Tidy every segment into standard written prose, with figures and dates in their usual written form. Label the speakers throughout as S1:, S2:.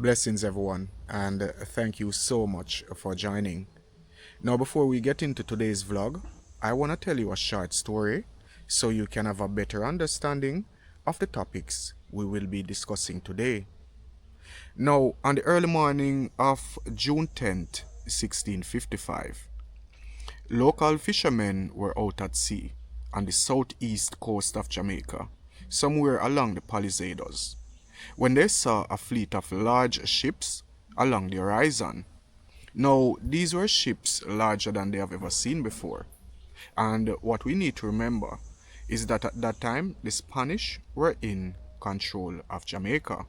S1: Blessings everyone, and thank you so much for joining. Now before we get into today's vlog, I want to tell you a short story so you can have a better understanding of the topics we will be discussing today. Now, on the early morning of June 10th, 1655, local fishermen were out at sea on the southeast coast of Jamaica, somewhere along the Palisades, when they saw a fleet of large ships along the horizon. Now, these were ships larger than they have ever seen before. And what we need to remember is that at that time, the Spanish were in control of Jamaica.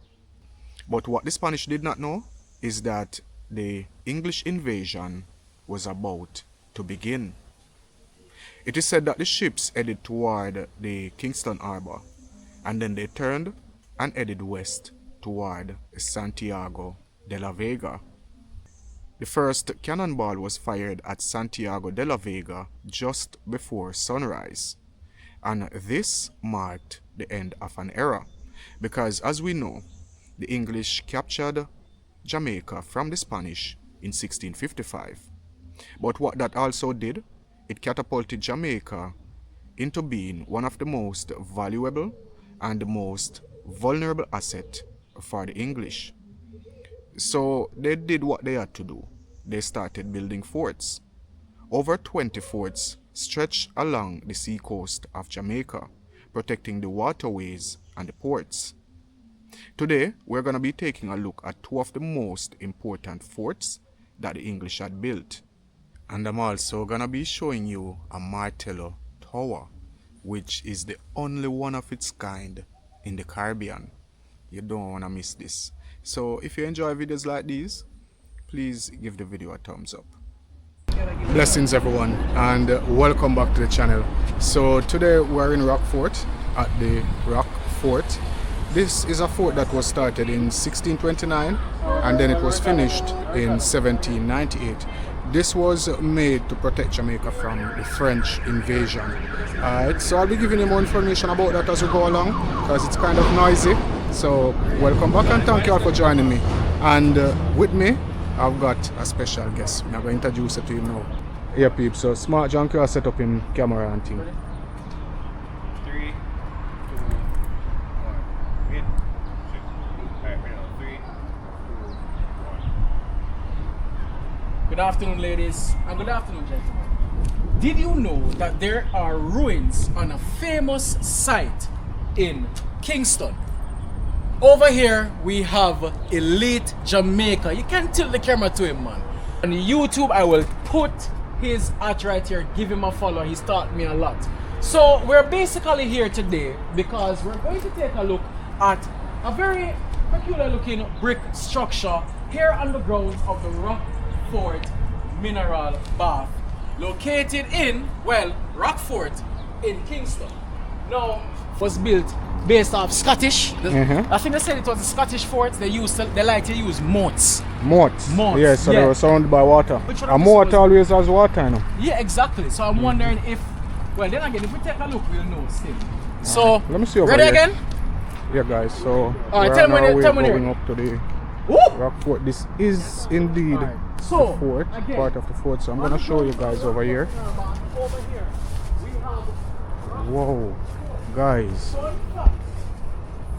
S1: But what the Spanish did not know is that the English invasion was about to begin. It is said that the ships headed toward the Kingston Harbour, and then they turned and headed west toward Santiago de la Vega. The first cannonball was fired at Santiago de la Vega just before sunrise, and this marked the end of an era, because as we know, the English captured Jamaica from the Spanish in 1655. But what that also did, it catapulted Jamaica into being one of the most valuable and the most vulnerable asset for the English. So they did what they had to do. They started building forts. Over 20 forts stretched along the sea coast of Jamaica, protecting the waterways and the ports. Today, we're going to be taking a look at two of the most important forts that the English had built. And I'm also going to be showing you a Martello Tower, which is the only one of its kind in the Caribbean. You don't want to miss this. So if you enjoy videos like these, please give the video a thumbs up. Blessings everyone, and welcome back to the channel. So today we're in Rockfort at the Rockfort. This is a fort that was started in 1629 and then it was finished in 1798. This was made to protect Jamaica from the French invasion. Alright, so I'll be giving you more information about that as we go along, because it's kind of noisy. So welcome back and thank you all for joining me. And with me, I've got a special guest. I'm going to introduce it to you now. Yeah, peeps, so Smart Junkie has set up in camera and thing.
S2: 3, 2, 1. Hit. Alright, 3, 2, 1.
S3: Good afternoon, ladies, and good afternoon, gentlemen. Did you know that there are ruins on a famous site in Kingston? Over here, we have Elite Jamaica. You can tilt the camera to him, man. On YouTube, I will put his art right here. Give him a follow. He's taught me a lot. So we're basically here today because we're going to take a look at a very peculiar looking brick structure here on the grounds of the Rockfort Mineral Bath, located in, well, Rockfort in Kingston. Now, was built based off Scottish. I think they said it was a Scottish fort. They like to use moats.
S1: Moats?
S3: Moats.
S1: Yeah, so they were surrounded by water. A moat always has water, you know?
S3: Yeah, exactly. So I'm wondering if, well, then again, if we take a look, we'll know still. So,
S1: let me see over
S3: ready
S1: here.
S3: again?
S1: Yeah, guys, so
S3: Alright, tell me when
S1: we're
S3: you're
S1: going up to the Rockfort. This is indeed
S3: So,
S1: the fort,
S3: again,
S1: part of the fort. So I'm going to show you guys over here.
S3: Over here, we have.
S1: Whoa, guys.
S3: So in fact,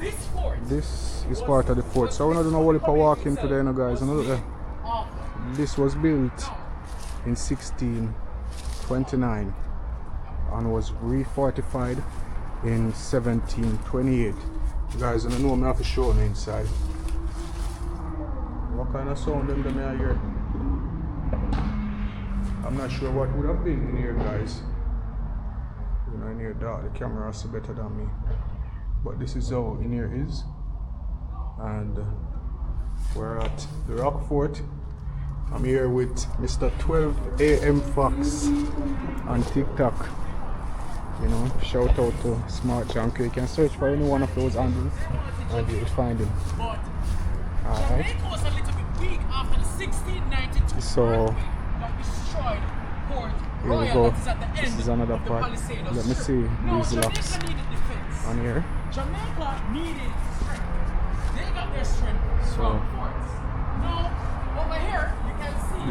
S3: this fort.
S1: This is part of the fort. So we're not doing a whole heap of walking today, you know, guys. You know, this was built in 1629 and was refortified in 1728. Guys, I don't know, I have to show you inside. What kind of sound them I hear? I'm not sure what would have been in here, guys. You know, in here, the camera is better than me. But this is how in here is. And we're at the Rockfort. I'm here with Mr. 12 AM Fox on TikTok. You know, shout out to Smart Junkie. You can search for any one of those handles and you'll find him. Alright.
S3: Jamaica was a little bit weak after the 1692
S1: So
S3: that destroyed Port
S1: here we
S3: Royal,
S1: go.
S3: that is at the end
S1: This is another
S3: of the
S1: part.
S3: Palisades.
S1: Let me see
S3: No,
S1: these
S3: Jamaica
S1: locks
S3: needed defense.
S1: on here.
S3: Jamaica needed strength. They got their strength
S1: So
S3: from forts.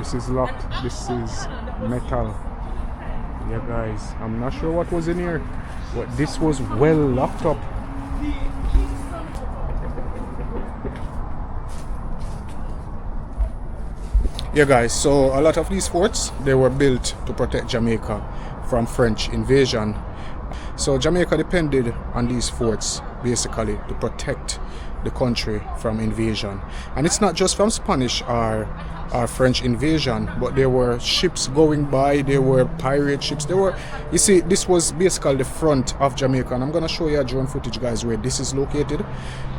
S1: This is locked. This is metal. Yeah, guys. I'm not sure what was in here, but this was well locked up. Yeah, guys. So a lot of these forts, they were built to protect Jamaica from French invasion. So Jamaica depended on these forts basically to protect the country from invasion. And it's not just from Spanish or French invasion, but there were ships going by, there were pirate ships, there were, you see, this was basically the front of Jamaica. And I'm going to show you a drone footage, guys, where this is located,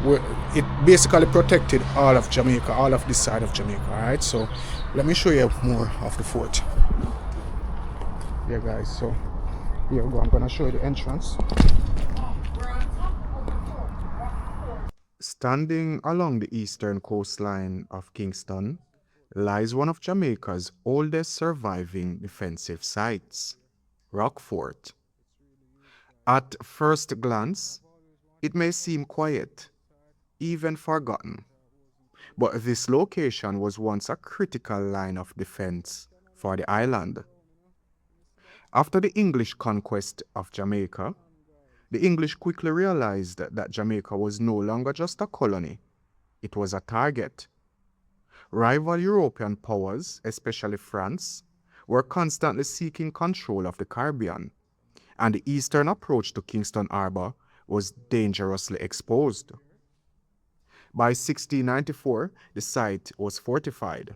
S1: where it basically protected all of Jamaica, all of this side of Jamaica. All right, so let me show you more of the fort. Yeah, guys, so here we go. I'm going to show you the entrance. Standing along the eastern coastline of Kingston lies one of Jamaica's oldest surviving defensive sites, Rockfort. At first glance, it may seem quiet, even forgotten, but this location was once a critical line of defense for the island. After the English conquest of Jamaica, the English quickly realized that Jamaica was no longer just a colony, it was a target. Rival European powers, especially France, were constantly seeking control of the Caribbean, and the eastern approach to Kingston Harbour was dangerously exposed. By 1694, the site was fortified.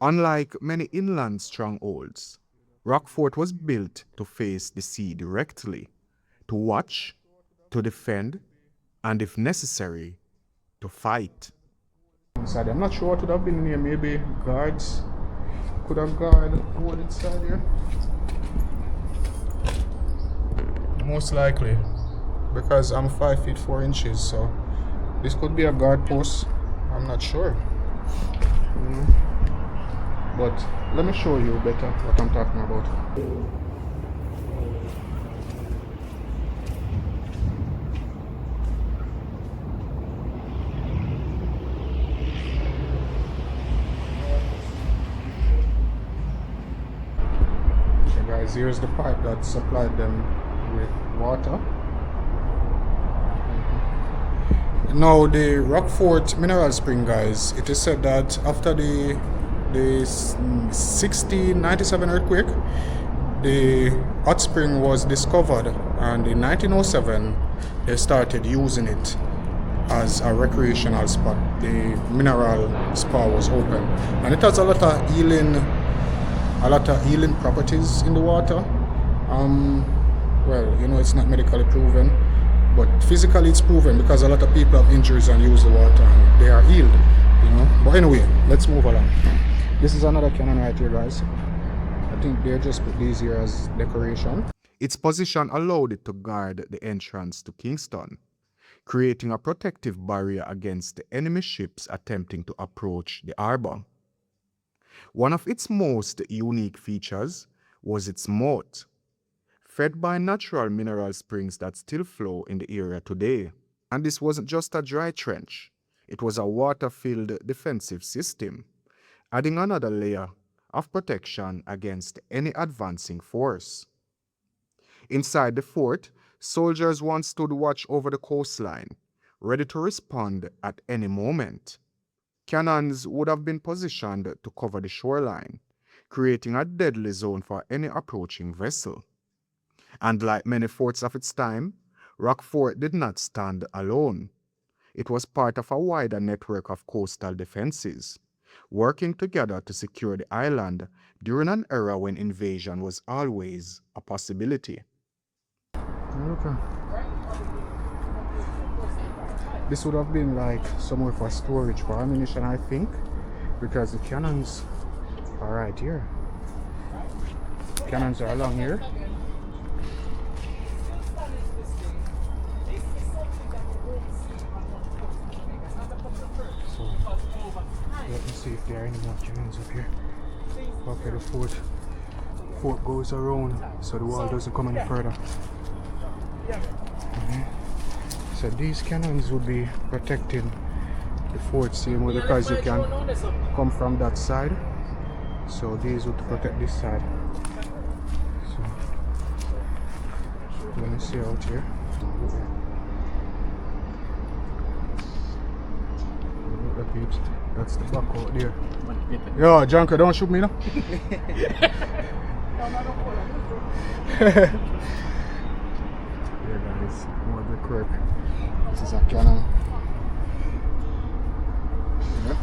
S1: Unlike many inland strongholds, Rockfort was built to face the sea directly, to watch, to defend, and if necessary, to fight. Inside, I'm not sure what would have been in here. Maybe guards could have guarded what inside here. Most likely, because I'm 5 feet 4 inches, so this could be a guard post. I'm not sure. But let me show you better what I'm talking about. Guys, here's the pipe that supplied them with water. Now the Rockfort mineral spring, guys, it is said that after the 1697 earthquake, the hot spring was discovered, and in 1907 they started using it as a recreational spot. The mineral spa was open, and it has a lot of healing properties in the water. Well, you know, it's not medically proven, but physically it's proven, because a lot of people have injuries and use the water and they are healed, you know. But anyway, let's move along. This is another cannon right here, guys. I think they just put these here as decoration. Its position allowed it to guard the entrance to Kingston, creating a protective barrier against the enemy ships attempting to approach the harbor. One of its most unique features was its moat, fed by natural mineral springs that still flow in the area today. And this wasn't just a dry trench, it was a water-filled defensive system, adding another layer of protection against any advancing force. Inside the fort, soldiers once stood watch over the coastline, ready to respond at any moment. Cannons would have been positioned to cover the shoreline, creating a deadly zone for any approaching vessel. And like many forts of its time, Rockfort did not stand alone. It was part of a wider network of coastal defenses, working together to secure the island during an era when invasion was always a possibility. Okay. This would have been like somewhere for storage for ammunition, I think, because the cannons are right here. Cannons are along here. So let me see if there are any more cannons up here. Okay, the fort goes around so the wall doesn't come any further. So these cannons would be protecting the fort, same way, because you can come from that side So these would protect this side. So let me see out here. Look at peeps. That's the back out there. Yo, Junker, don't shoot me now. Yeah, guys, more of the crib. This is a cannon. Yeah.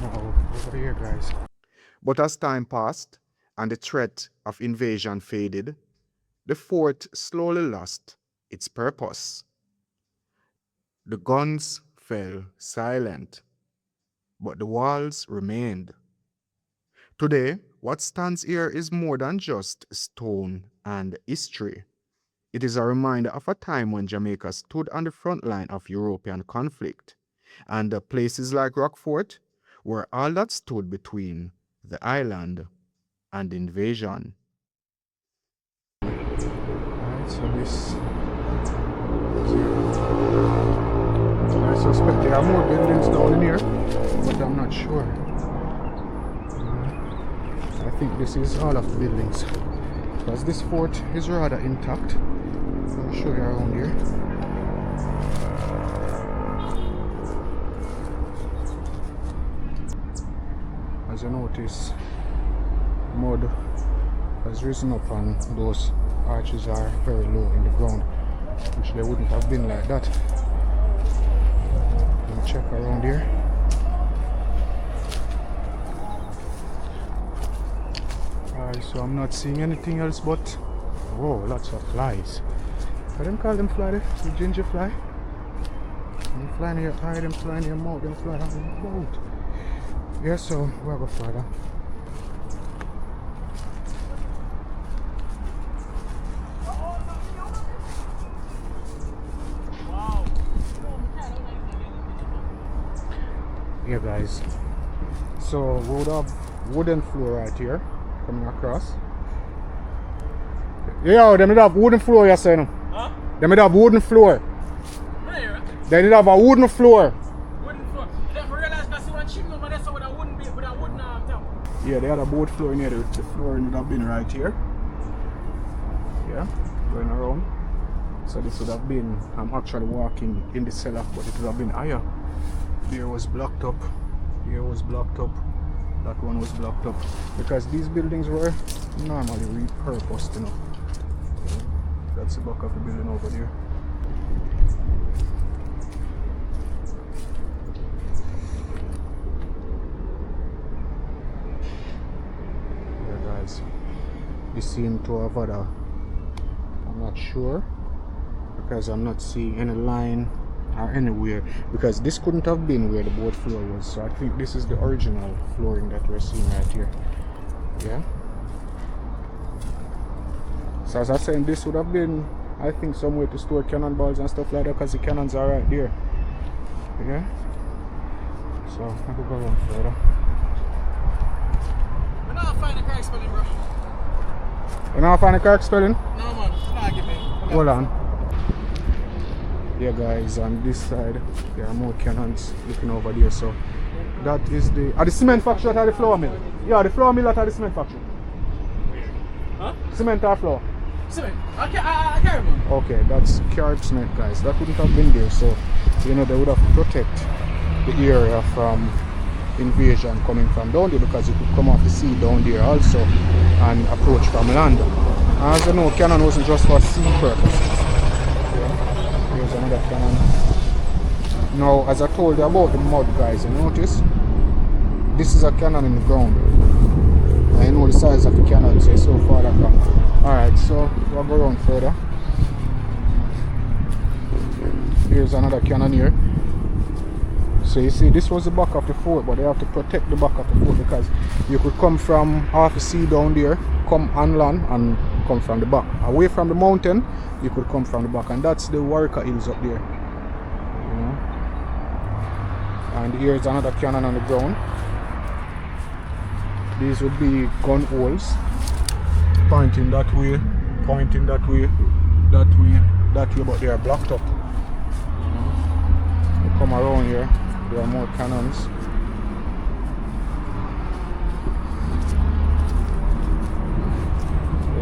S1: Now, over here, guys. But as time passed and the threat of invasion faded, the fort slowly lost its purpose. The guns fell silent, but the walls remained. Today, what stands here is more than just stone and history. It is a reminder of a time when Jamaica stood on the front line of European conflict, and places like Rockfort were all that stood between the island and invasion. Alright, so this. I suspect there are more buildings down in here, but I'm not sure. I think this is all of the buildings, because this fort is rather intact. I'll show you around here. As you notice, mud has risen up and those arches are very low in the ground, which they wouldn't have been like that. Let me check around here. Alright, so I'm not seeing anything else but, whoa, lots of flies. I don't call them fly, the ginger fly. Them fly in your eye, them fly in your mouth, them fly on your boat. Yeah, so we'll go further. Yeah, guys, so we would have wooden floor right here coming across. Yeah, they would have wooden floor, you're saying? Huh? They would have wooden floor.
S3: Where?
S1: They would have a wooden floor.
S3: Wooden floor. You never realize that one chimney over there, so with a wooden tower.
S1: Yeah, they had a boat floor in here. The floor would have been right here. Yeah, going around. So this would have been, I'm actually walking in the cellar, but it would have been higher. Here was blocked up. Here was blocked up. That one was blocked up. Because these buildings were normally repurposed, you know. Yeah, that's the back of the building over there. Yeah, guys. This seemed to have had a, I'm not sure, because I'm not seeing any line or anywhere, because this couldn't have been where the boat floor was. So I think this is the original flooring that we're seeing right here. Yeah. So as I was saying, this would have been, I think, somewhere to store cannonballs and stuff like that, because the cannons are right there. Yeah. So I could go around further.
S3: I don't find the correct spelling, bro.
S1: You know, find the correct spelling?
S3: No, man. Nah, give me.
S1: Hold on. Yeah, guys, on this side there are more cannons looking over there. So that is the cement factory at the flour mill. Yeah, the flour mill at the cement factory.
S3: Huh?
S1: Cement or flour?
S3: Cement. I can't remember.
S1: Okay, that's carved cement, guys. That wouldn't have been there, so you know they would have to protect the area from invasion coming from down there, because it could come off the sea down there also and approach from land. As you know, cannon wasn't just for sea purposes. Here's another cannon. Now, as I told you about the mud, guys, you notice this is a cannon in the ground. I know the size of the cannon, so it's so far that long. Alright, so we'll go around further. Here's another cannon here. So you see, this was the back of the fort, but they have to protect the back of the fort, because you could come from half the sea down there, come on land and come from the back. Away from the mountain, you could come from the back, and that's the Warwick Hills up there. You know? And here's another cannon on the ground. These would be gun holes, pointing that way, pointing that way, that way, that way, but they are blocked up. The come around here, there are more cannons.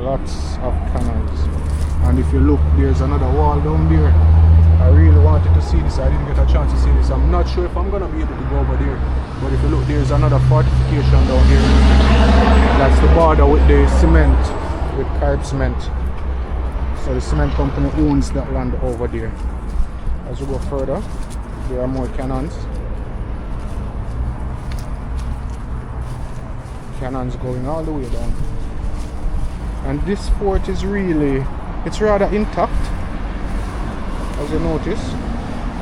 S1: Lots of cannons. And if you look, there's another wall down there. I really wanted to see this. I didn't get a chance to see this. I'm not sure if I'm gonna be able to go over there. But if you look, there's another fortification down here. That's the border with the cement, with Carib Cement. So the cement company owns that land over there. As we go further, there are more cannons. Cannons going all the way down. And this fort is really, it's rather intact. As you notice,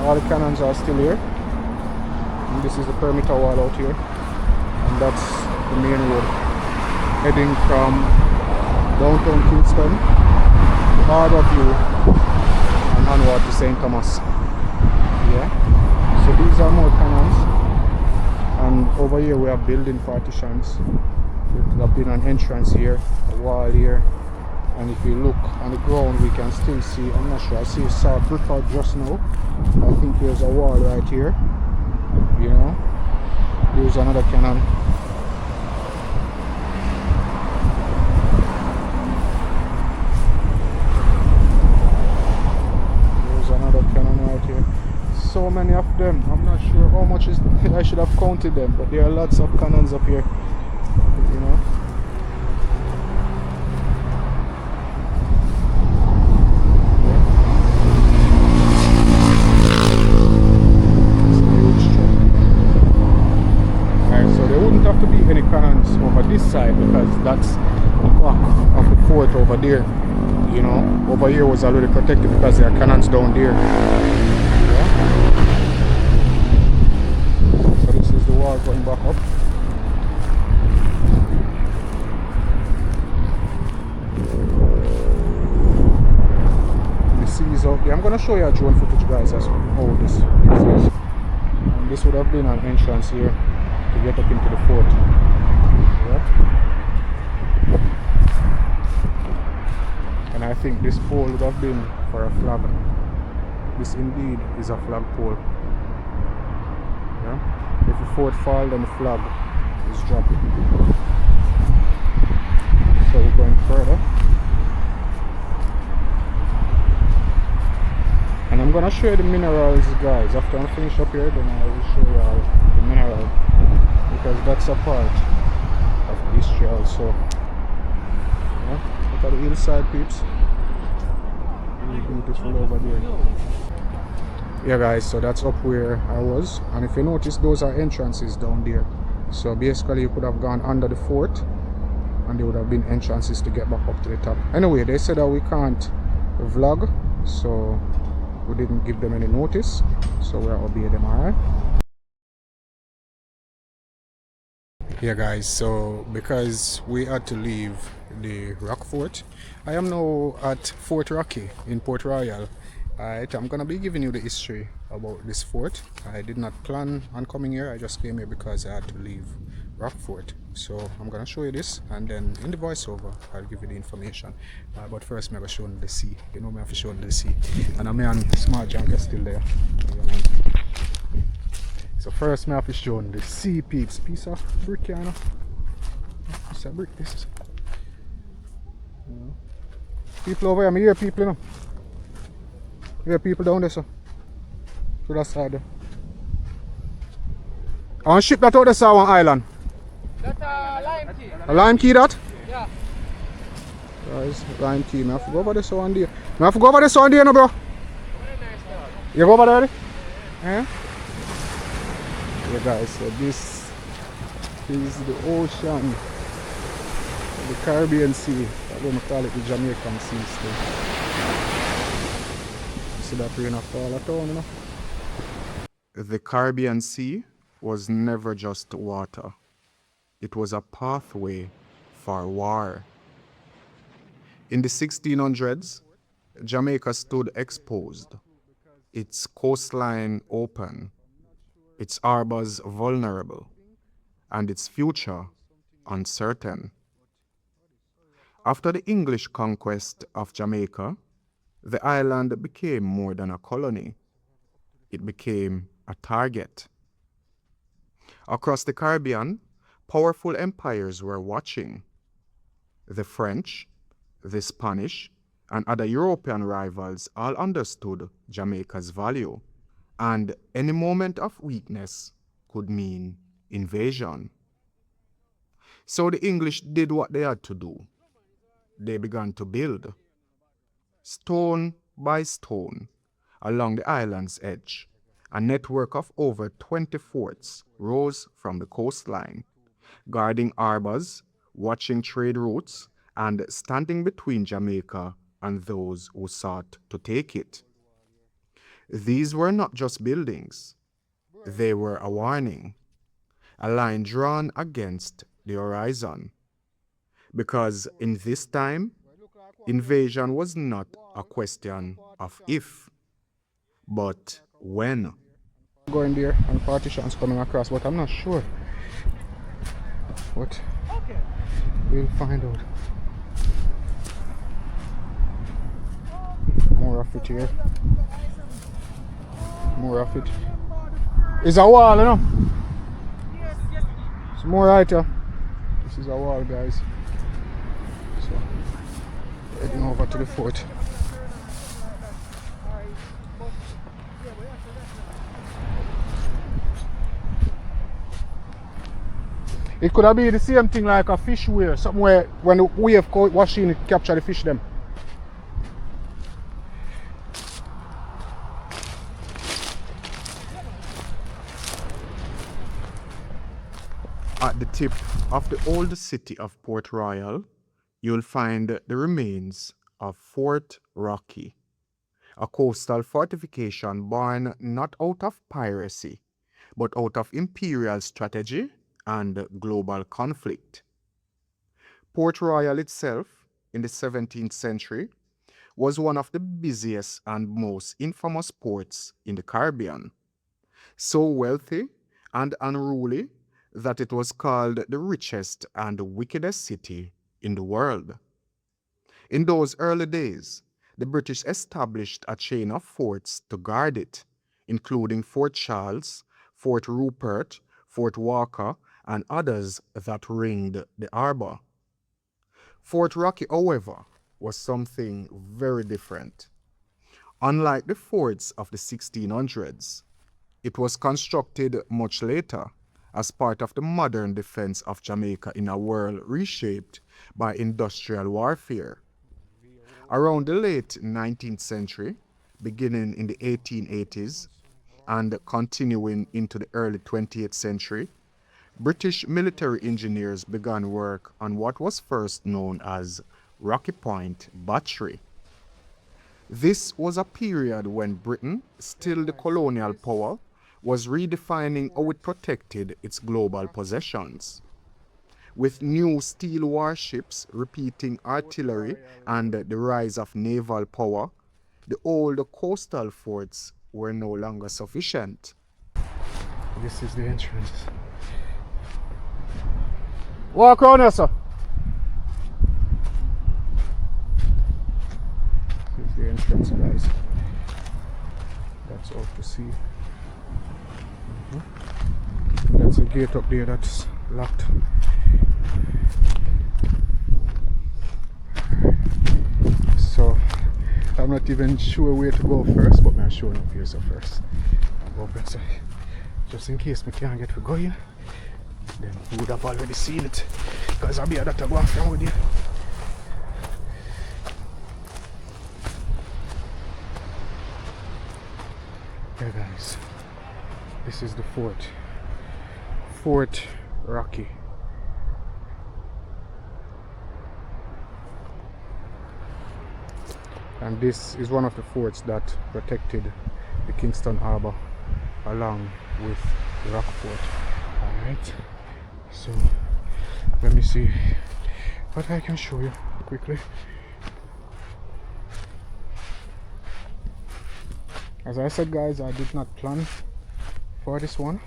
S1: all the cannons are still here. And this is the perimeter wall out here. And that's the main road. Heading from downtown Kingston, Harbour View, and onward to St. Thomas. Yeah. So these are more cannons. And over here we have building partitions. There could have been an entrance here, a wall here. And if you look on the ground, we can still see, I'm not sure, I saw brick out just now. I think there's a wall right here. You know, there's another cannon. There's another cannon right here. So many of them. I'm not sure how much is, I should have counted them, but there are lots of cannons up here. You know. Over this side, because that's the back of the fort over there. You know, over here was already protected because there are cannons down there. Yeah. So this is the wall going back up. The sea is out there. I'm gonna show you a drone footage, guys, as how this is. And this would have been an entrance here to get up into the fort. And I think this pole would have been for a flag. This indeed is a flag pole. Yeah? If the fort falls, then the flag is dropping. So we're going further. And I'm gonna show you the minerals, guys. After I finish up here, then I will show you all the mineral, because that's a part of history also. Yeah? Look at the hillside, peeps. Really beautiful over there. Yeah, guys, so that's up where I was. And if you notice, those are entrances down there. So basically you could have gone under the fort and there would have been entrances to get back up to the top. Anyway, they said that we can't vlog, so we didn't give them any notice, so we'll obey them. Alright. Yeah, guys, so because we had to leave the Rockfort, I am now at Fort Rocky in Port Royal. Alright, I'm gonna be giving you the history about this fort. I did not plan on coming here, I just came here because I had to leave Rockfort. So I'm gonna show you this, and then in the voiceover I'll give you the information. But first I'm gonna show you the sea. You know me, I have to show you the sea. And I'm on smart junk is still there. So first I have to show you the sea, peeps. Piece of brick, you know. Piece of brick this. People over here, I hear people, you know. There are people down there, so to that side there. I want to ship that out there, so one island.
S3: That's a lime key.
S1: A lime key that?
S3: Yeah.
S1: Guys, lime key. I have to go over there so one day. I have to go over there so one day, no, bro. You go over there already? Yeah. Yeah, guys, so this is the ocean, the Caribbean Sea. I'm going to call it the Jamaican Sea still. See that rain fall at all, you know? The Caribbean Sea was never just water. It was a pathway for war. In the 1600s, Jamaica stood exposed, its coastline open, its harbors vulnerable, and its future uncertain. After the English conquest of Jamaica, the island became more than a colony. It became a target. Across the Caribbean, powerful empires were watching. The French, the Spanish, and other European rivals all understood Jamaica's value, and any moment of weakness could mean invasion. So the English did what they had to do. They began to build, stone by stone, along the island's edge. A network of over 20 forts rose from the coastline, guarding harbors, watching trade routes, and standing between Jamaica and those who sought to take it. These were not just buildings, they were a warning, a line drawn against the horizon. Because in this time, invasion was not a question of if, but when. Going there and partitions coming across, but I'm not sure. But we'll find out. More of it here. More of it. It's a wall, you know? It's more right here. This is a wall, guys. So, heading over to the fort. It could have been the same thing like a fish weir, somewhere when the wave washing it capture the fish them. At the tip of the old city of Port Royal, you'll find the remains of Fort Rocky, a coastal fortification born not out of piracy, but out of imperial strategy and global conflict. Port Royal itself, in the 17th century, was one of the busiest and most infamous ports in the Caribbean, so wealthy and unruly that it was called the richest and wickedest city in the world. In those early days, the British established a chain of forts to guard it, including Fort Charles, Fort Rupert, Fort Walker, and others that ringed the harbor. Fort Rocky, however, was something very different. Unlike the forts of the 1600s, it was constructed much later as part of the modern defense of Jamaica in a world reshaped by industrial warfare. Around the late 19th century, beginning in the 1880s and continuing into the early 20th century, British military engineers began work on what was first known as Rocky Point Battery. This was a period when Britain, still the colonial power, was redefining how it protected its global possessions. With new steel warships, repeating artillery, and the rise of naval power, the old coastal forts were no longer sufficient. This is the entrance. Walk around here, sir. This is the entrance, guys. That's out to sea. That's a gate up there that's locked. So I'm not even sure where to go first, but I'm showing up here so first. I'll go up inside. Just in case we can't get to go in, then you would have already seen it. Because I'll be able to go after with you. Yeah guys, this is the fort. Fort Rocky. And this is one of the forts that protected the Kingston Harbour along with Rockfort. Alright, so let me see what I can show you quickly. As I said guys, I did not plan for this one.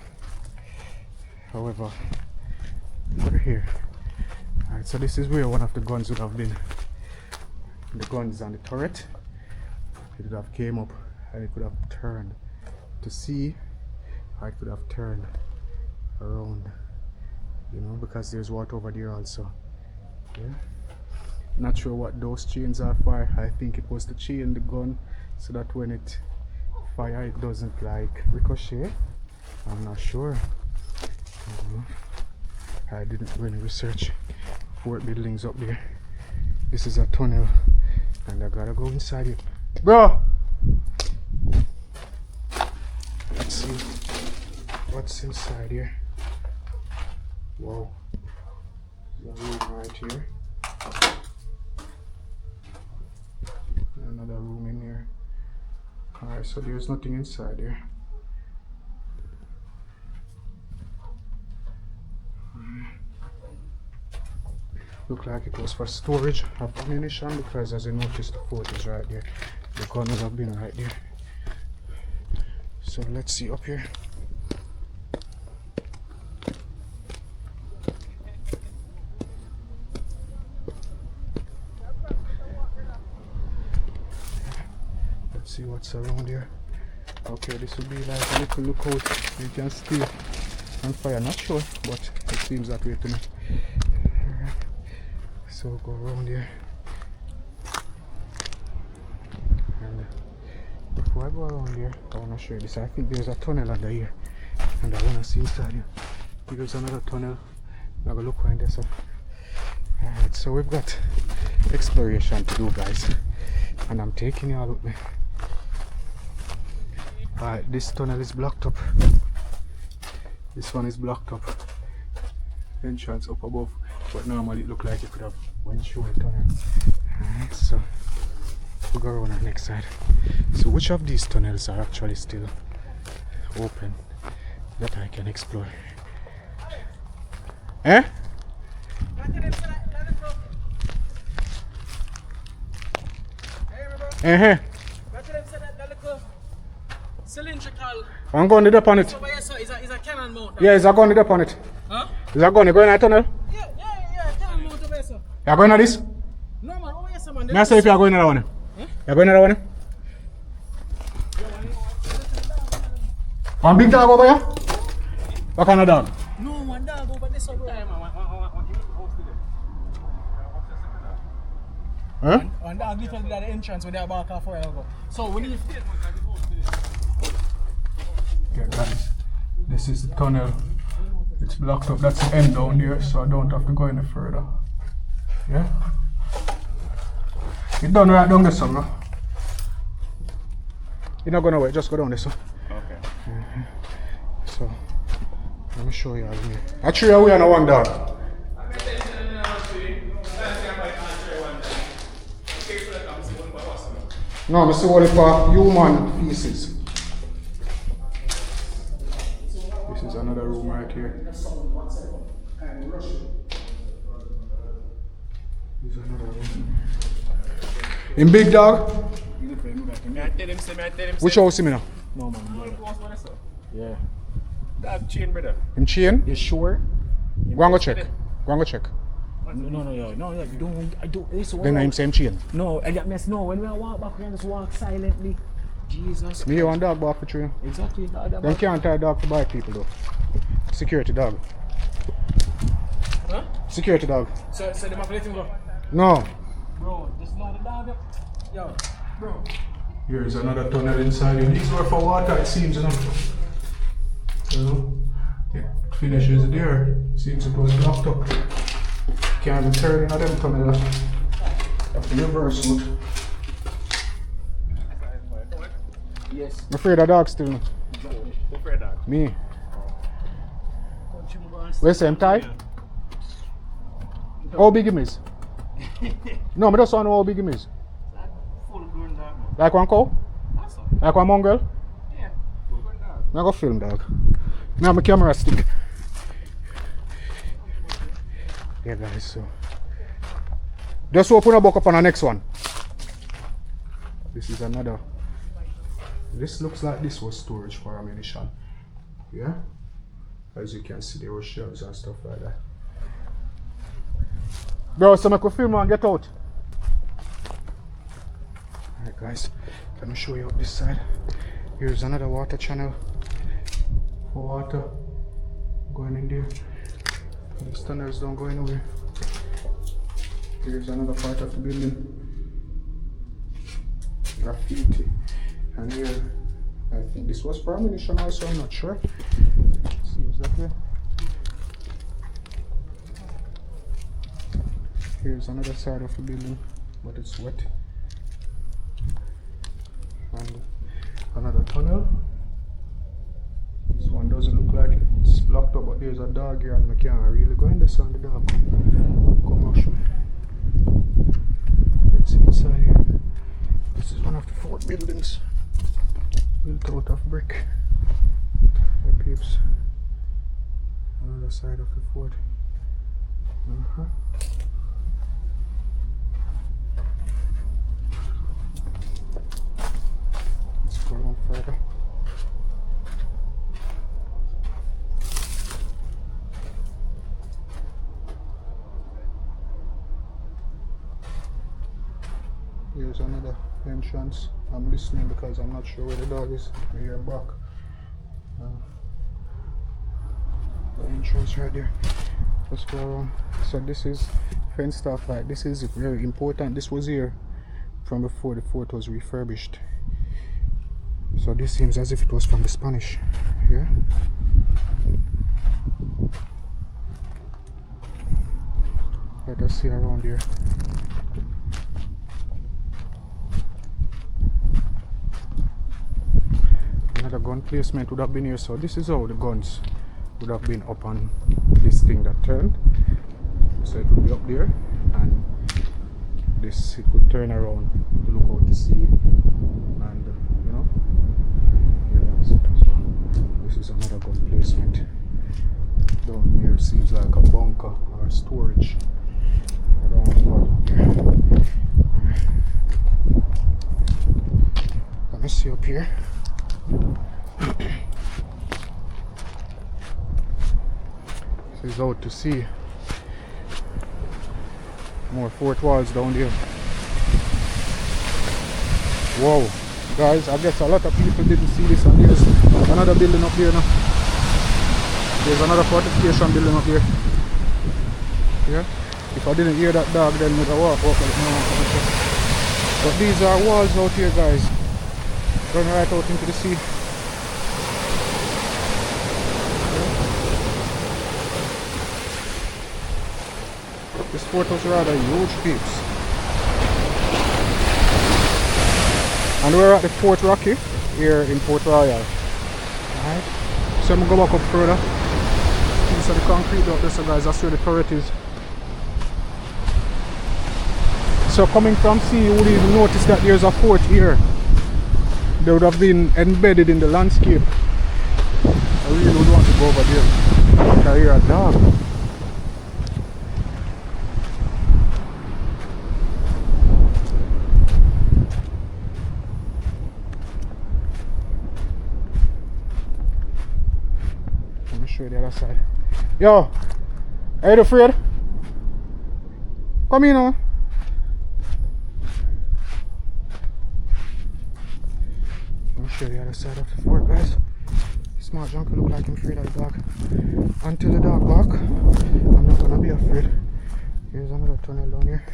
S1: However, we're here. Alright, so this is where one of the guns would have been. The guns on the turret. It would have came up and it could have turned to see I could have turned around, you know, because there's water over there also. Yeah. Not sure what those chains are for. I think it was to chain the gun so that when it fire it doesn't like ricochet. I'm not sure. I didn't do any research. Fort buildings up there. This is a tunnel and I gotta go inside it. Bro! Let's see what's inside here. Wow. There's a room right here. Another room in here. Alright, so there's nothing inside here. Look like it was for storage of ammunition because as you notice the fort is right there. The guns have been right there. So let's see up here. Let's see what's around here. Okay, this will be like a little lookout. You can stay on fire, not sure, but it seems that way to me. So go around here, and before I go around here, I want to show you this. I think there's a tunnel under here, and I want to see inside here. There's another tunnel. I'm gonna look around there. So, alright, so we've got exploration to do, guys, and I'm taking you all with me. Alright, this tunnel is blocked up. This one is blocked up. Entrance up above. But normally it looked like it could have went through a tunnel. Alright, so we'll go around on the next side. So which of these tunnels are actually still open that I can explore? Eh?
S3: Cylindrical.
S1: I'm going to dip on it.
S3: So is a cannon mount.
S1: Yeah, is that going to dip on it?
S3: Huh?
S1: Is that going to go in a tunnel?
S3: Yeah, cannon mount over here, sir.
S1: You're going to this?
S3: No man, over here, sir, man.
S1: May I say if you're going to that one?
S3: Huh?
S1: You're going to that one? One big dog over here? What kind of dog?
S3: No, one dog over this one, bro.
S1: Huh?
S3: One dog literally at the entrance when they are back off a while ago. So we need to...
S1: Okay guys, this is the tunnel. It's blocked up. That's the end down there, so I don't have to go any further. Yeah? It's done right down this one, no? You're not gonna wait, just go down this one.
S2: Okay.
S1: So, let me show you how here. Actually, we are on one dog. No, I see only for human pieces. This is another room right here. There's another room. In big dog? Which house you mean now?
S3: No man. Yeah.
S2: Dog chain, brother.
S1: Him chain?
S3: You sure?
S1: Go and go check. Go and go check.
S3: No, you don't. I don't. Listen,
S1: Then I'm same chain.
S3: No, I got mess. No, when we walk back, we can just walk silently. Jesus.
S1: Me want dog back for you.
S3: Exactly.
S1: Them can't tie dog to buy people though. Security dog.
S3: Huh?
S1: Security dog.
S3: So they might let him go.
S1: No.
S3: Bro, just load the dog up. Yo, bro.
S1: Here's another tunnel inside here. These were for water, it seems, you know. So, it finishes there. Seems it was blocked up. Can't even turn in them tunnels. Have to reverse route.
S3: Yes.
S1: I'm afraid of dogs still.
S2: Who afraid dog?
S1: Me. Where's the tie? How big him is? No, I just want to know how big him is.
S2: Full grown dog.
S1: Like one cow?
S2: That's all.
S1: Like one mongrel?
S2: Yeah. Full grown dog.
S1: I'm going to film dog. I have my camera stick. Yeah guys, so just open a book up on the next one. This is another. This looks like this was storage for ammunition. Yeah? As you can see, there were shelves and stuff like that. Bro, so I could film and get out. Alright guys, let me show you up this side. Here's another water channel. for water going in there. These tunnels don't go anywhere. Here's another part of the building. Graffiti. And here, I think this was for ammunition also, I'm not sure. Seems that way. Here's another side of the building, but it's wet. And another tunnel. This one doesn't look like it's blocked up, but there's a dog here and I can't really go in this on the dog. Come rush me. Let's see inside here. This is one of the fort buildings built out of brick. There peeps. Another side of the fort. Let's go on further. Here's another entrance. I'm listening because I'm not sure where the dog is. I hear him bark. The entrance right there. Let's go around. So this is fenced off. Like this is very important. This was here from before the fort was refurbished. So this seems as if it was from the Spanish. Yeah. Let us see around here. Another gun placement would have been here, so this is how the guns would have been up on this thing that turned. So it would be up there, and this it could turn around to look out to sea, and you know, so this is another gun placement. Down here seems like a bunker or storage. I don't know what here. Let me see up here. This is out to sea. More fort walls down there. Wow, guys, I guess a lot of people didn't see this, and there's another building up there now. There's another fortification building up here. Yeah? If I didn't hear that dog, then I'd walk up. But these are walls out here, guys. Going right out into the sea. This fort was rather huge, peeps. And we're at the Fort Rocky here in Port Royal. Alright. So I'm gonna go back up further. These are the concrete up there, so guys, that's where the turret is. So coming from sea, you would even notice that there's a fort here. They would have been embedded in the landscape. I really would want to go over there. I hear a dog. Let me show you the other side. Yo, are you afraid? Come in now. Show you the other side of the fort, guys. Smart John can look like I'm afraid of the dog. Until the dog bark, I'm not gonna be afraid. Here's another tunnel down here.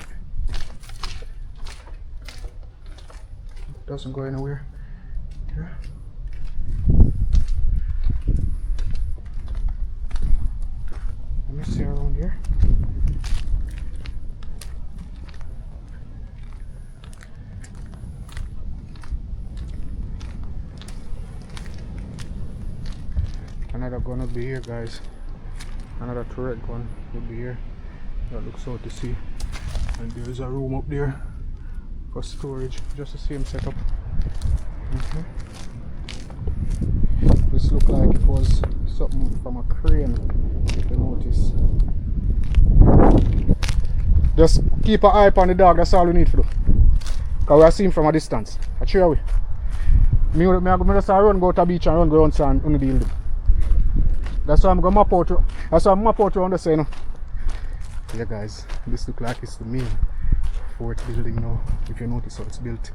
S1: Doesn't go anywhere. Yeah. Let me see around here. Another gun will be here, guys. Another turret gun will be here. That looks out to sea. And there's a room up there for storage. Just the same setup. This looked like it was something from a crane, if you notice. Just keep an eye on the dog, that's all we need to do. Because we are seeing from a distance. I cheer away. Me just run go to the beach and run go on the deal. That's why I'm going to map out. That's why I'm map out around the side now. Yeah, guys, this looks like it's the main fort building now. If you notice how it's built.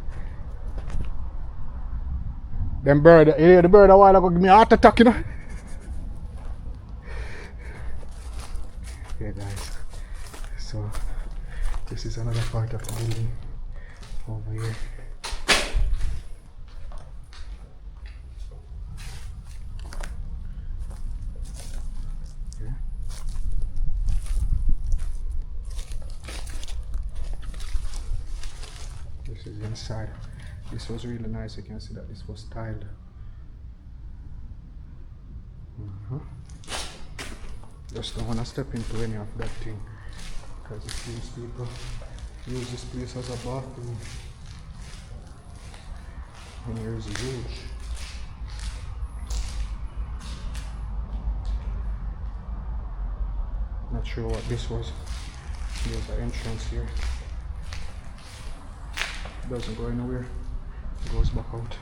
S1: Them bird, you hear the bird a while ago give me a heart attack, you know. Yeah, guys. So this is another part of the building over here. Yeah. This is inside. This was really nice. You can see that this was tiled. Just don't want to step into any of that thing because it seems people use this place as a bathroom. And here is huge. Not sure what this was. There's an entrance here. Doesn't go anywhere. It goes back out.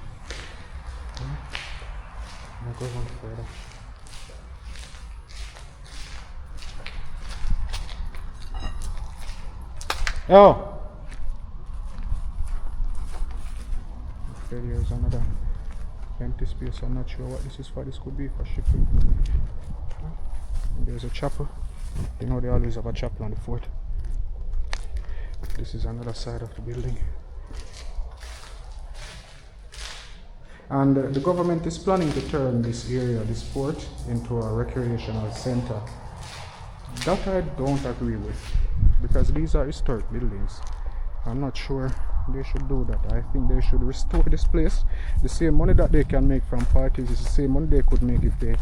S1: I'll go one further. Oh! Okay, here's another empty space. I'm not sure what this is for. This could be for shipping. And there's a chapel. You know they always have a chapel on the fort. This is another side of the building. And the government is planning to turn this area, this fort, into a recreational center. That I don't agree with, because these are historic buildings. I'm not sure they should do that. I think they should restore this place. The same money that they can make from parties is the same money they could make if they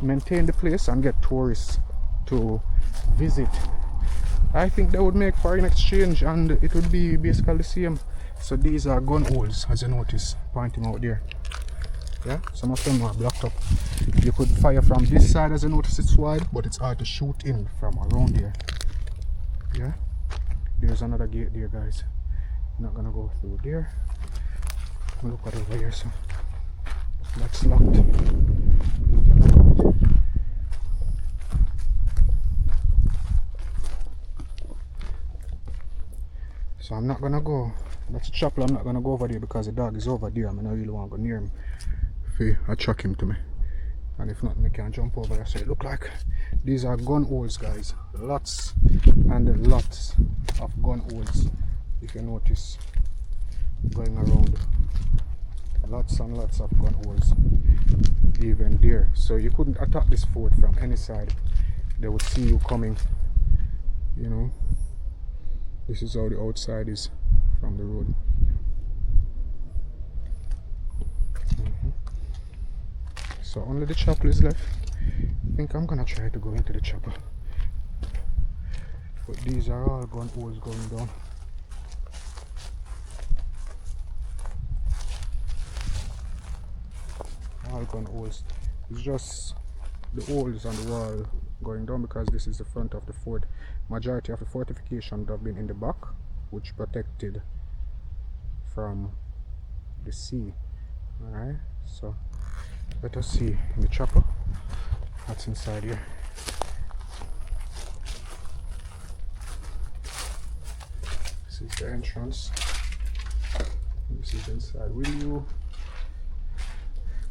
S1: maintain the place and get tourists to visit. I think they would make foreign exchange and it would be basically the same. So these are gun holes, as you notice, pointing out there. Yeah, some of them are blocked up. You could fire from this side, as you notice it's wide, but it's hard to shoot in from around there. Yeah, there's another gate there, guys. Not gonna go through there. Look at over here, so that's locked. So I'm not gonna go. That's a chapel. I'm not gonna go over there because the dog is over there. I don't really want to go near him. If I attract him to me, and if not, I can jump over there. So it look like these are gun holes, guys. Lots and lots of gun holes. If you notice, going around, lots and lots of gun holes, even there. So you couldn't attack this fort from any side. They would see you coming. You know. This is how the outside is from the road. So only the chapel is left. I think I'm gonna try to go into the chapel. But these are all gun holes going down. All gun holes. It's just the holes on the wall going down because this is the front of the fort. Majority of the fortifications have been in the back, which protected from the sea. Alright, so let us see in the chapel what's inside here. This is the entrance. This is inside. Will you,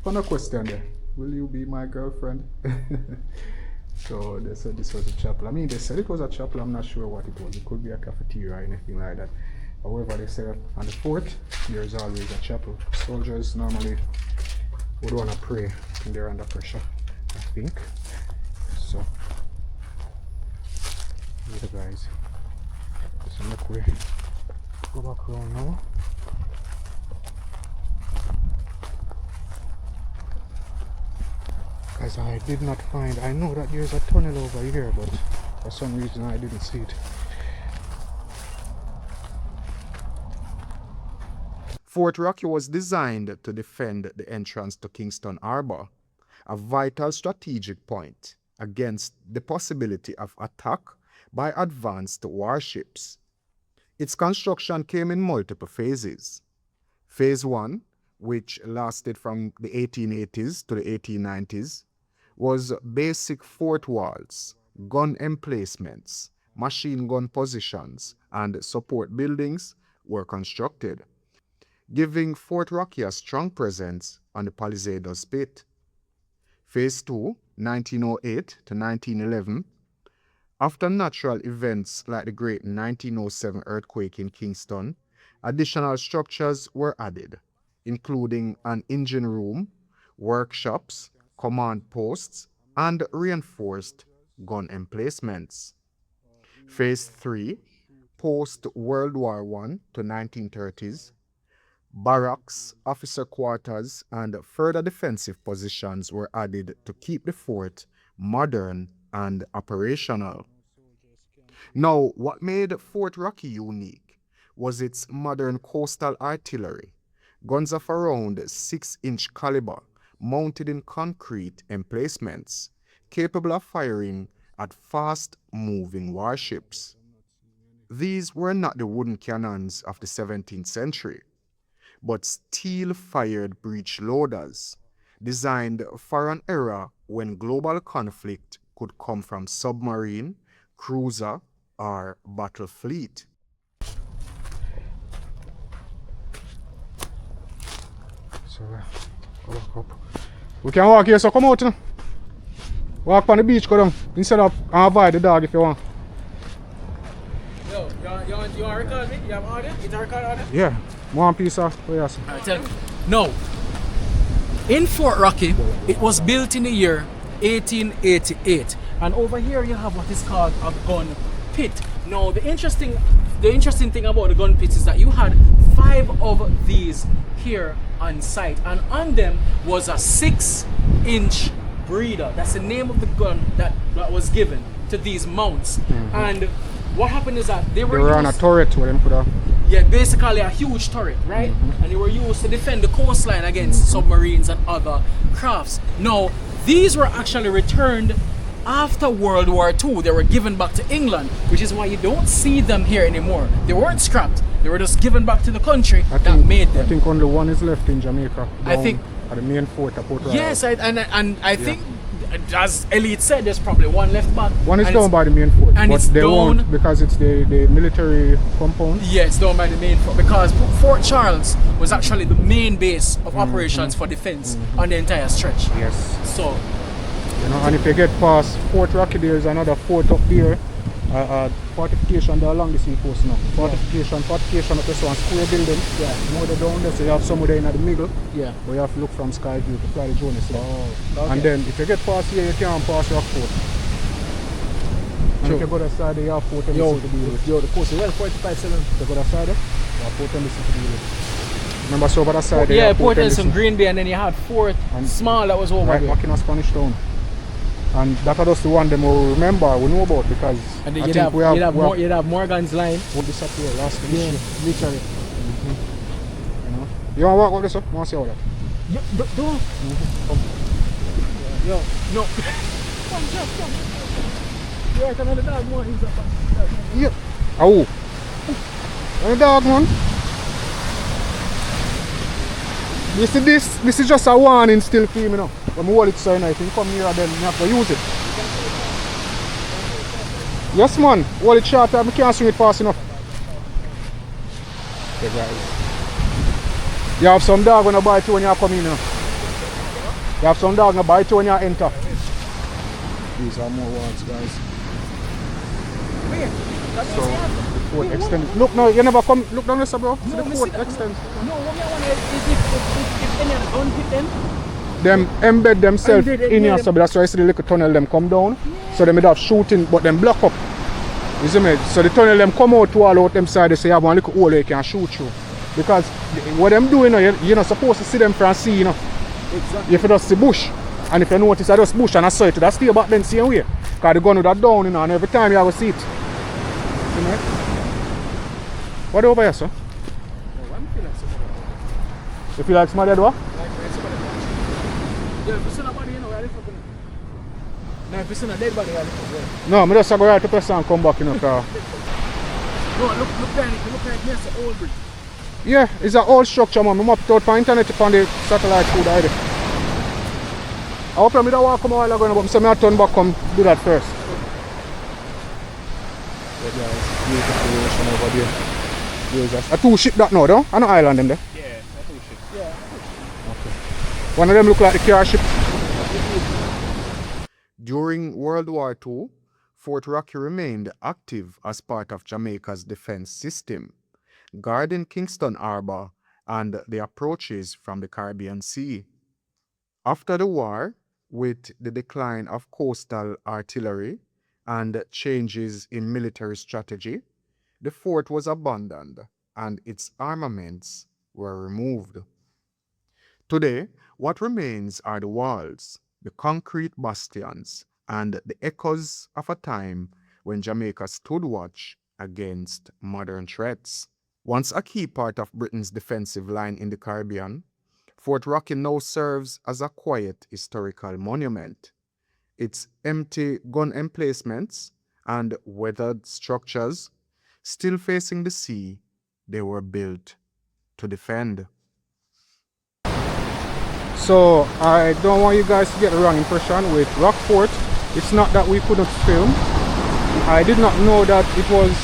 S1: fun question there, will you be my girlfriend? So they said this was a chapel. I mean, they said it was a chapel. I'm not sure what it was. It could be a cafeteria or anything like that. However, they said on the fort there's always a chapel. Soldiers normally would want to pray when they're under pressure, I think. So here the guys. So look, we go back around now. As I did not find, I know that there's a tunnel over here, but for some reason I didn't see it. Fort Rocky was designed to defend the entrance to Kingston Harbour, a vital strategic point against the possibility of attack by advanced warships. Its construction came in multiple phases. Phase 1, which lasted from the 1880s to the 1890s, was basic fort walls, gun emplacements, machine gun positions, and support buildings were constructed, giving Fort Rocky a strong presence on the Palisadoes Spit. Phase 2, 1908 to 1911, After natural events like the great 1907 earthquake in Kingston, additional structures were added, including an engine room, workshops, command posts, and reinforced gun emplacements. Phase 3, post World War I to 1930s, barracks, officer quarters, and further defensive positions were added to keep the fort modern and operational. Now, what made Fort Rocky unique was its modern coastal artillery, guns of around 6-inch caliber mounted in concrete emplacements, capable of firing at fast-moving warships. These were not the wooden cannons of the 17th century, but steel-fired breech loaders, designed for an era when global conflict could come from submarine, cruiser, or battle fleet. So, walk up. We can walk here, so come out. Walk on the beach, go down. Instead of avoid the dog if you want.
S3: Yo, you want to record me? You have audio? You can record audio?
S1: Yeah, one piece of yes.
S3: Alright, tell me. No. In Fort Rocky, it was built in the year 1888. And over here you have what is called a gun pit. Now the interesting thing about the gun pit is that you had 5 of these here on site, and on them was a 6-inch breeder. That's the name of the gun that was given to these mounts. And what happened is that they were
S1: on a turret where them could have.
S3: Yeah, basically a huge turret, right? And they were used to defend the coastline against submarines and other crafts. Now, these were actually returned after World War II. They were given back to England, which is why you don't see them here anymore. They weren't scrapped. They were just given back to the country that made them.
S1: I think only one is left in Jamaica.
S3: I think
S1: at the main fort at Port Royal.
S3: Yes, and I think, as Elite said, there's probably one left back.
S1: One is down by the main fort,
S3: and
S1: but
S3: it's
S1: they
S3: down
S1: won't because it's the military compound.
S3: Yeah, it's down by the main fort because Fort Charles was actually the main base of operations for defense on the entire stretch.
S1: Yes.
S3: So,
S1: you know, and if you get past Fort Rocky, there's another fort up there. Fortification there along the sea coast now. Fortification up this one square building. Yeah. More down there, so you have somewhere there in the middle.
S3: Yeah.
S1: But you have to look from Sky View to fly the Jonas.
S3: Okay.
S1: And then if you get past here, you can't pass Rockfort. And if you go to the side, you have Fort Embassy to deal with.
S3: Yo, the coast is well 45-7.
S1: If you go to the side, you have Fort Embassy to deal with. Remember, so over the side,
S3: Yeah,
S1: you have
S3: Port
S1: Embassy.
S3: and some Green Bay, and then you had Fort Small that was over
S1: right
S3: there.
S1: back in a Spanish town. And that was just the one them we remember, we know about, because
S3: And then
S1: I
S3: you'd
S1: think
S3: have Morgan's line.
S1: Would disappear last week.
S3: Yeah, literally.
S1: You know? You want to walk up this up? You want to see all that?
S3: Yo, don't. Come. Yo, no. Come, come. You're right, another dog, more. He's up.
S1: Yeah. Oh. And the dog, man. You see this is just a warning still for me, you know. When I hold it so nice, you come here and then you have to use it. Yes, man. Hold it short, I can't swing it fast enough. Okay, guys. You have some dog when you bite you when you come in, you know. You have some dog when you bite you when you enter. These are more words, guys. So, the fort extends. Look now, you never come. Look down this, bro. See the fort extends.
S3: No, what I want is if any of the gun hit them.
S1: Them embed themselves in here, so that's why I see the little tunnel them come down. Yeah. So they may have shooting, but them block up. You see me? So the tunnel them come out to all out them side, so you have one little hole you can shoot through. Because what them doing, you're not supposed to see them from sea, you know. Exactly. If you just see bush, and if you notice I just bush and I saw it, that's still back then same way. Because the gun with that down, you know, and every time you have to see it. See me? What over here, sir?
S3: Oh, I'm feeling so.
S1: You feel like somebody dead, what?
S3: Yeah, if you see nobody, you know, where they fucking. No, if you see a dead body, where they fucking.
S1: No, I'm just going to press and come back, you know, car.
S3: No, look like this, the old bridge.
S1: Yeah, it's an old structure, man. I'm up to the internet on the satellite food already. I hope I don't walk come a while ago, but I'm going to turn back come do that first. Yeah, guys, beautiful ocean over there. There's a two-ship that now, though? On an island in there?
S2: Yeah, a 2 ship.
S3: Yeah.
S1: Okay. One of them look like the car ship. During World War II, Fort Rocky remained active as part of Jamaica's defense system, guarding Kingston Harbour and the approaches from the Caribbean Sea. After the war, with the decline of coastal artillery and changes in military strategy, the fort was abandoned and its armaments were removed. Today, what remains are the walls, the concrete bastions, and the echoes of a time when Jamaica stood watch against modern threats. Once a key part of Britain's defensive line in the Caribbean, Fort Rocky now serves as a quiet historical monument. Its empty gun emplacements and weathered structures, still facing the sea, they were built to defend. So I don't want you guys to get the wrong impression with Rockfort. It's not that we couldn't film. I did not know that it was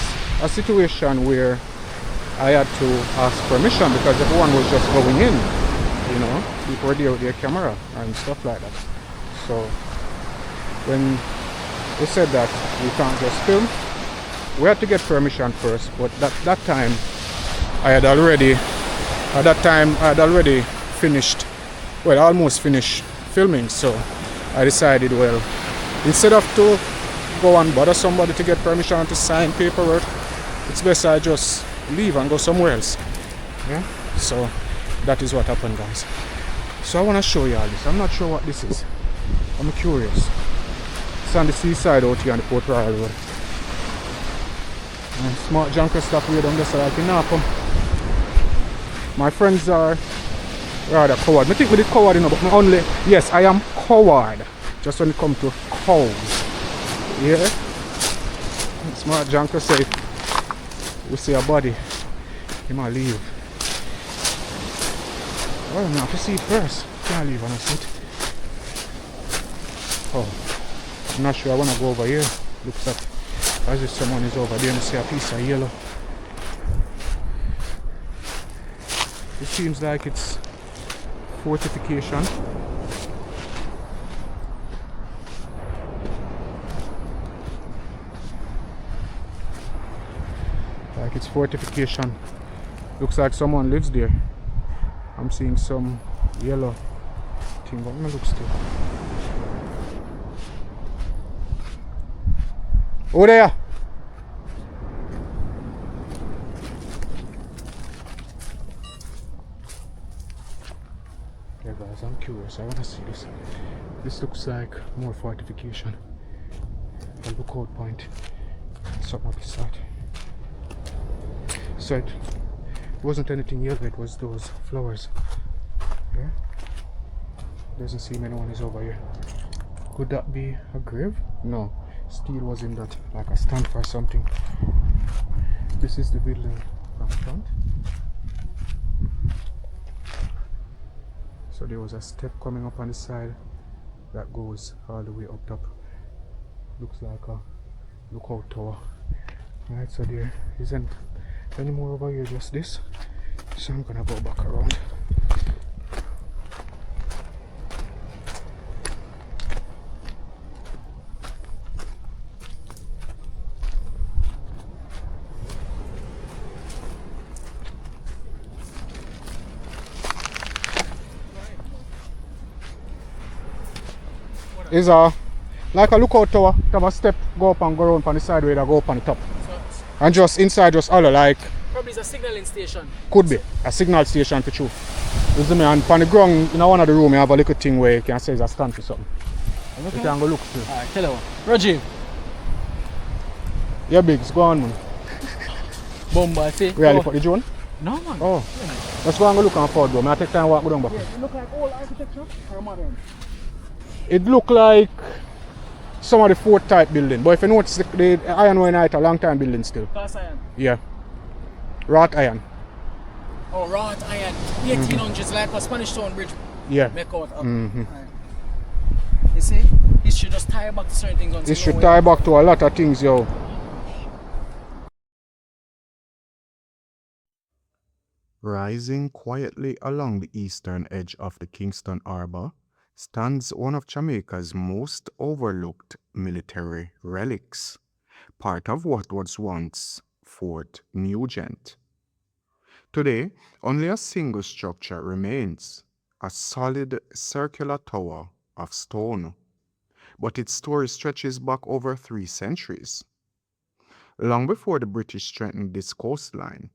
S1: a situation where I had to ask permission because everyone was just going in, you know, people were there with their camera and stuff like that. So when they said that we can't just film, we had to get permission first, but that time I had already finished, well, almost finished filming. So I decided, well, instead of to go and bother somebody to get permission to sign paperwork, it's best I just leave and go somewhere else. Yeah, so that is what happened, guys. So I want to show you all this. I'm not sure what this is. I'm curious. It's on the seaside out here on the Port Royal Road. And smart junker stuff way down there, so I can now come. My friends are rather coward. I think we did coward, you know, but yes, I am coward. Just when it comes to cows. Yeah? Smart junker say, we see a body, he might leave. Well, I'm not to see it first. Can't leave on a seat. Oh, I'm not sure I want to go over here. Looks like as if someone is over there and see a piece of yellow. It seems like it's fortification. Like it's fortification. Looks like someone lives there. I'm seeing some yellow thing, but it looks still. Oh there! Yeah guys, I'm curious, I wanna see this. This looks like more fortification. A lookout point. Something of the sort. So it wasn't anything yellow, it was those flowers. Yeah? Doesn't seem anyone is over here. Could that be a grave? No. Steel was in that, like a stand for something. This is the building from front. So there was a step coming up on the side that goes all the way up top. Looks like a lookout tower. Right, so there isn't any more over here, just this. So I'm gonna go back around. Is like a lookout tower, have a step, go up and go around on the side where they go up on the top. And just inside, just all like.
S3: Probably it's a signaling station.
S1: Could be a signal station for true. You see me, and on the ground in one of the room, you have a little thing where you can say it's a stand for something. Okay. You can go look through.
S3: Alright, tell you what. Rajiv.
S1: Yeah, Biggs, go on, man.
S3: Bomba, see?
S1: Really, for the drone?
S3: No, man.
S1: Oh. Yeah. Let's go and go look on forward, bro. I take time to walk down back.
S3: Yeah, it look like old architecture or modern?
S1: It look like some of the fort type building, but if you notice the iron one night a long time building still.
S3: Cast iron?
S1: Yeah. Wrought iron.
S3: Oh, wrought iron. 1800s, like a Spanish stone bridge.
S1: Yeah.
S3: Make out up. Right. You see? It should just tie back to certain things.
S1: It should tie back to a lot of things, yo. Rising quietly along the eastern edge of the Kingston Harbour stands one of Jamaica's most overlooked military relics, part of what was once Fort Nugent. Today, only a single structure remains, a solid circular tower of stone, but its story stretches back over 3 centuries. Long before the British strengthened this coastline,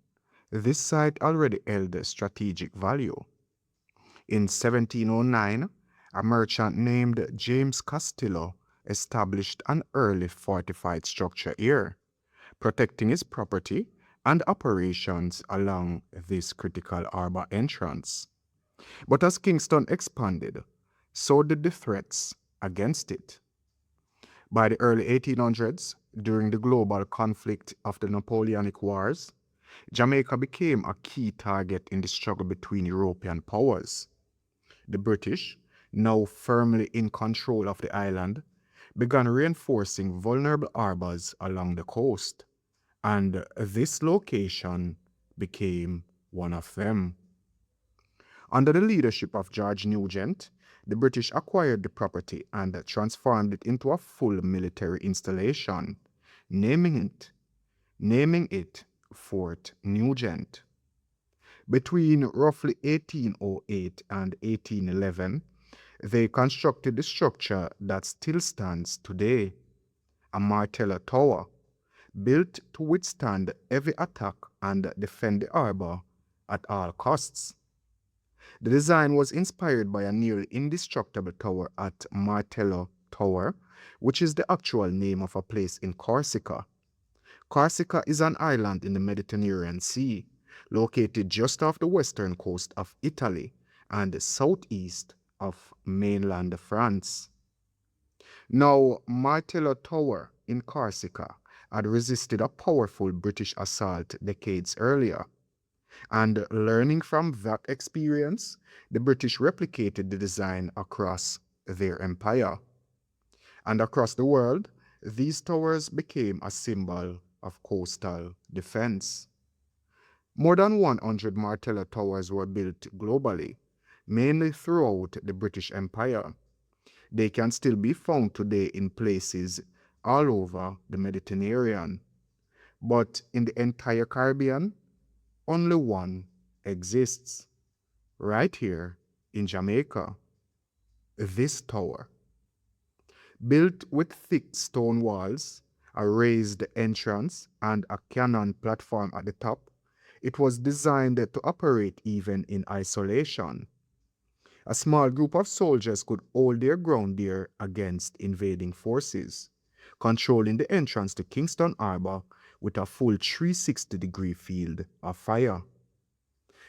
S1: this site already held a strategic value. In 1709, a merchant named James Castillo established an early fortified structure here, protecting his property and operations along this critical harbor entrance. But as Kingston expanded, so did the threats against it. By the early 1800s, during the global conflict of the Napoleonic Wars, Jamaica became a key target in the struggle between European powers. The British, now firmly in control of the island, began reinforcing vulnerable harbors along the coast, and this location became one of them. Under the leadership of George Nugent, the British acquired the property and transformed it into a full military installation, naming it Fort Nugent. Between roughly 1808 and 1811, they constructed the structure that still stands today, a Martello Tower, built to withstand heavy attack and defend the harbor at all costs. The design was inspired by a nearly indestructible tower at Martello Tower, which is the actual name of a place in Corsica. Corsica is an island in the Mediterranean Sea, located just off the western coast of Italy and southeast of mainland France. Now, Martello Tower in Corsica had resisted a powerful British assault decades earlier, and learning from that experience, the British replicated the design across their empire. And across the world, these towers became a symbol of coastal defense. More than 100 Martello Towers were built globally, mainly throughout the British Empire. They can still be found today in places all over the Mediterranean. But in the entire Caribbean, only one exists, right here in Jamaica. This tower, built with thick stone walls, a raised entrance, and a cannon platform at the top, it was designed to operate even in isolation. A small group of soldiers could hold their ground there against invading forces, controlling the entrance to Kingston Harbour with a full 360-degree field of fire.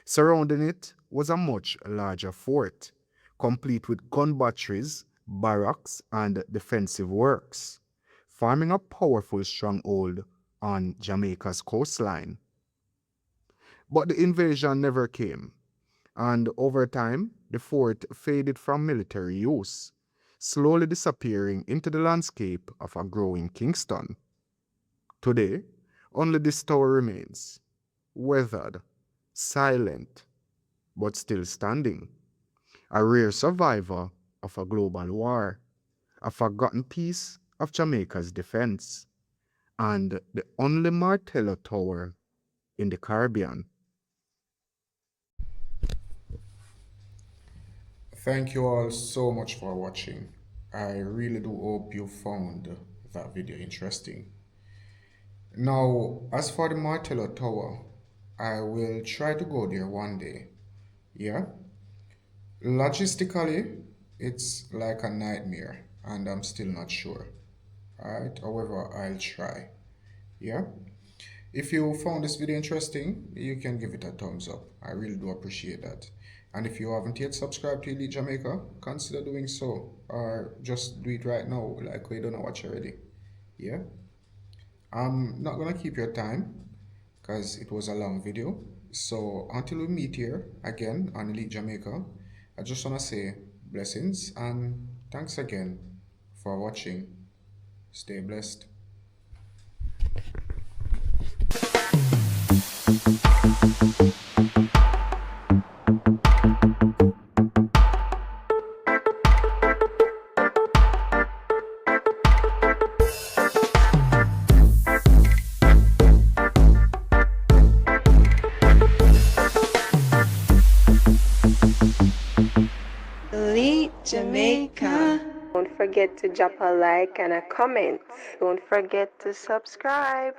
S1: Surrounding it was a much larger fort, complete with gun batteries, barracks, and defensive works, forming a powerful stronghold on Jamaica's coastline. But the invasion never came, and over time, the fort faded from military use, slowly disappearing into the landscape of a growing Kingston. Today, only this tower remains, weathered, silent, but still standing, a rare survivor of a global war, a forgotten piece of Jamaica's defense, and the only Martello Tower in the Caribbean. Thank you all so much for watching. I really do hope you found that video interesting. Now, as for the Martello Tower, I will try to go there one day. Yeah? Logistically, it's like a nightmare, and I'm still not sure. Alright, however, I'll try. Yeah? If you found this video interesting, you can give it a thumbs up. I really do appreciate that. And if you haven't yet subscribed to Elite Jamaica, consider doing so. Or just do it right now, like we don't watch already. Yeah? I'm not gonna keep your time, because it was a long video. So until we meet here again on Elite Jamaica, I just wanna say blessings and thanks again for watching. Stay blessed.
S4: Jamaica.
S5: Don't forget to drop a like and a comment. Don't forget to subscribe.